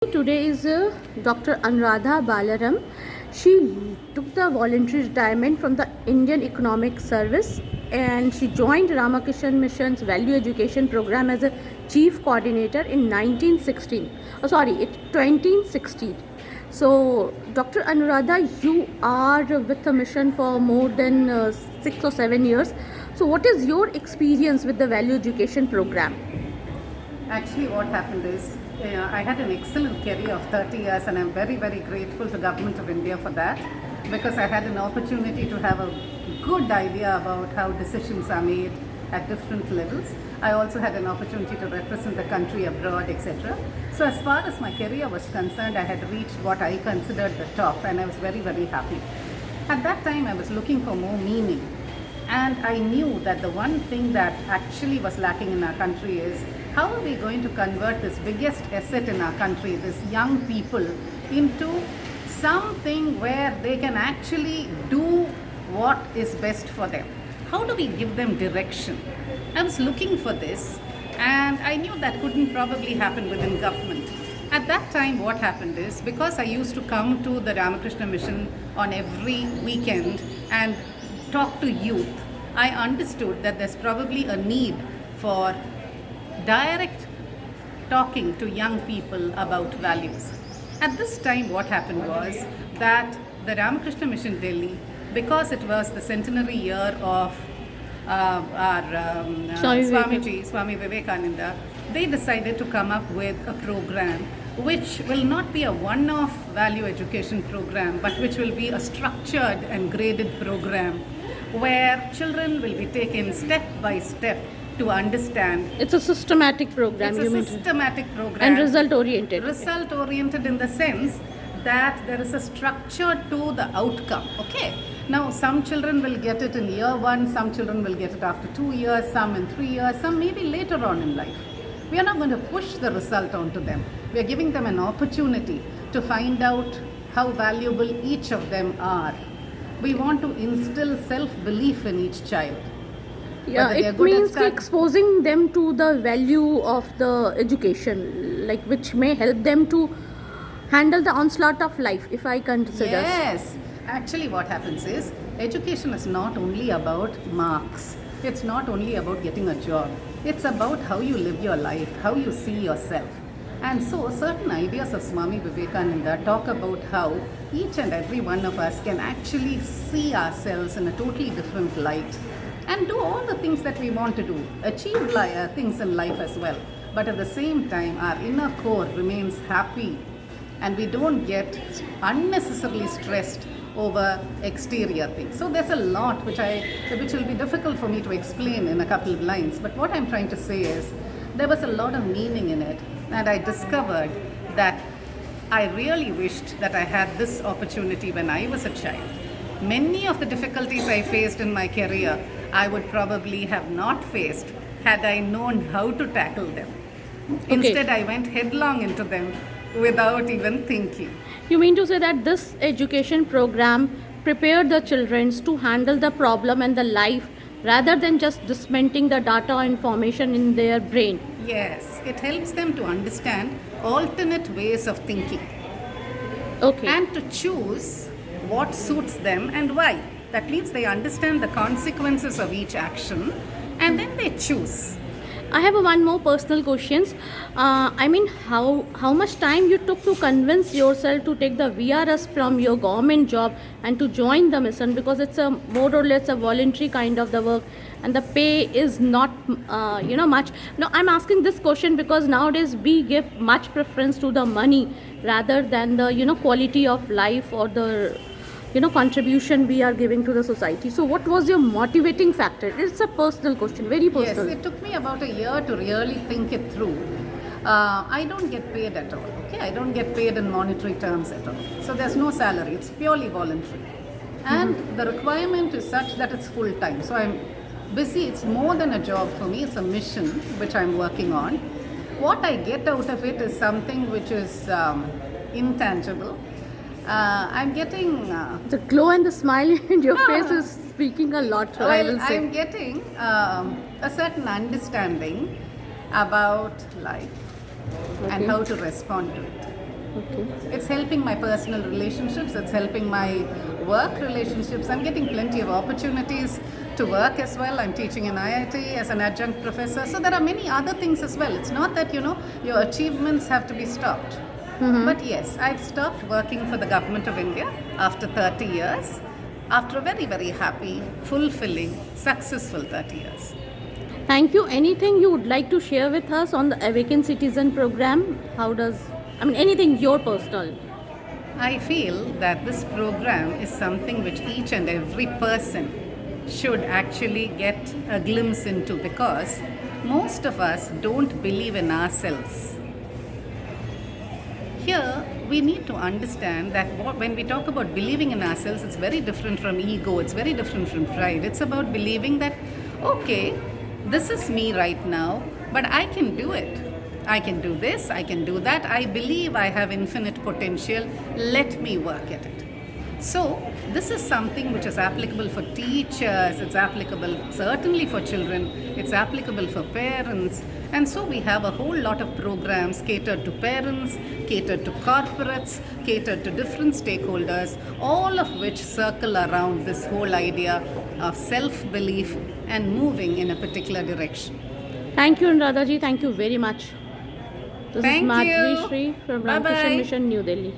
Today is Dr. Anuradha Balaram. She took the voluntary retirement from the Indian Economic Service and she joined Ramakrishna Mission's Value Education Program as a chief coordinator in 1916. 2016. So, Dr. Anuradha, you are with the mission for more than 6 or 7 years. So, what is your experience with the Value Education Program? Actually, what happened is I had an excellent career of 30 years and I'm very, very grateful to Government of India for that because I had an opportunity to have a good idea about how decisions are made at different levels. I also had an opportunity to represent the country abroad, etc. So as far as my career was concerned, I had reached what I considered the top and I was very, very happy. At that time, I was looking for more meaning. And I knew that the one thing that actually was lacking in our country is how are we going to convert this biggest asset in our country, this young people, into something where they can actually do what is best for them? How do we give them direction? I was looking for this and I knew that couldn't probably happen within government. At that time, what happened is because I used to come to the Ramakrishna Mission on every weekend and talk to youth, I understood that there's probably a need for direct talking to young people about values. At this time, what happened was that the Ramakrishna Mission Delhi, because it was the centenary year of Swami Vivekananda, they decided to come up with a program which will not be a one-off value education program, but which will be a structured and graded program where children will be taken step by step to understand. It's a systematic program. It's a systematic program. And result oriented. Result oriented in the sense that there is a structure to the outcome. Okay. Now, some children will get it in year 1, some children will get it after 2 years, some in 3 years, some maybe later on in life. We are not going to push the result onto them. We are giving them an opportunity to find out how valuable each of them are. We want to instill self-belief in each child. Yeah, it means exposing them to the value of the education, like which may help them to handle the onslaught of life, if I consider. Yes, actually what happens is education is not only about marks. It's not only about getting a job. It's about how you live your life, how you see yourself. And so certain ideas of Swami Vivekananda talk about how each and every one of us can actually see ourselves in a totally different light and do all the things that we want to do, achieve things in life as well. But at the same time, our inner core remains happy and we don't get unnecessarily stressed over exterior things. So there's a lot which will be difficult for me to explain in a couple of lines. But what I'm trying to say is there was a lot of meaning in it. And I discovered that I really wished that I had this opportunity when I was a child. Many of the difficulties I faced in my career, I would probably have not faced had I known how to tackle them. Okay. Instead, I went headlong into them without even thinking. You mean to say that this education program prepared the children to handle the problem and the life rather than just dismantling the data or information in their brain? Yes, it helps them to understand alternate ways of thinking. Okay. And to choose what suits them and why. That means they understand the consequences of each action and then they choose. I have one more personal questions. How much time you took to convince yourself to take the VRS from your government job and to join the mission, because it's a more or less a voluntary kind of the work and the pay is not much. No, I'm asking this question because nowadays we give much preference to the money rather than the quality of life or the contribution we are giving to the society. So what was your motivating factor? It's a personal question, very personal. Yes, it took me about a year to really think it through. I don't get paid at all, okay? I don't get paid in monetary terms at all. So there's no salary, it's purely voluntary. And the requirement is such that it's full time. So I'm busy, it's more than a job for me, it's a mission which I'm working on. What I get out of it is something which is intangible. I'm getting the glow and the smile in your face is speaking a lot. Well, I will say I'm getting a certain understanding about life and how to respond to it. Okay. It's helping my personal relationships, it's helping my work relationships. I'm getting plenty of opportunities to work as well. I'm teaching in IIT as an adjunct professor. So there are many other things as well. It's not that, your achievements have to be stopped. But yes, I've stopped working for the government of India after 30 years, after a very, very happy, fulfilling, successful 30 years. Thank you. Anything you would like to share with us on the Awaken Citizen program? Anything your personal? I feel that this program is something which each and every person should actually get a glimpse into, because most of us don't believe in ourselves. Here, we need to understand that when we talk about believing in ourselves, it's very different from ego, it's very different from pride. It's about believing that, okay, this is me right now, but I can do it. I can do this, I can do that. I believe I have infinite potential. Let me work at it. So, this is something which is applicable for teachers, it's applicable certainly for children, it's applicable for parents. And so, we have a whole lot of programs catered to parents, catered to corporates, catered to different stakeholders, all of which circle around this whole idea of self belief and moving in a particular direction. Thank you, Anuradha ji. Thank you very much. This is Thank Madhuri you. Shri from Bye Ramakrishna bye. Mission, New Delhi.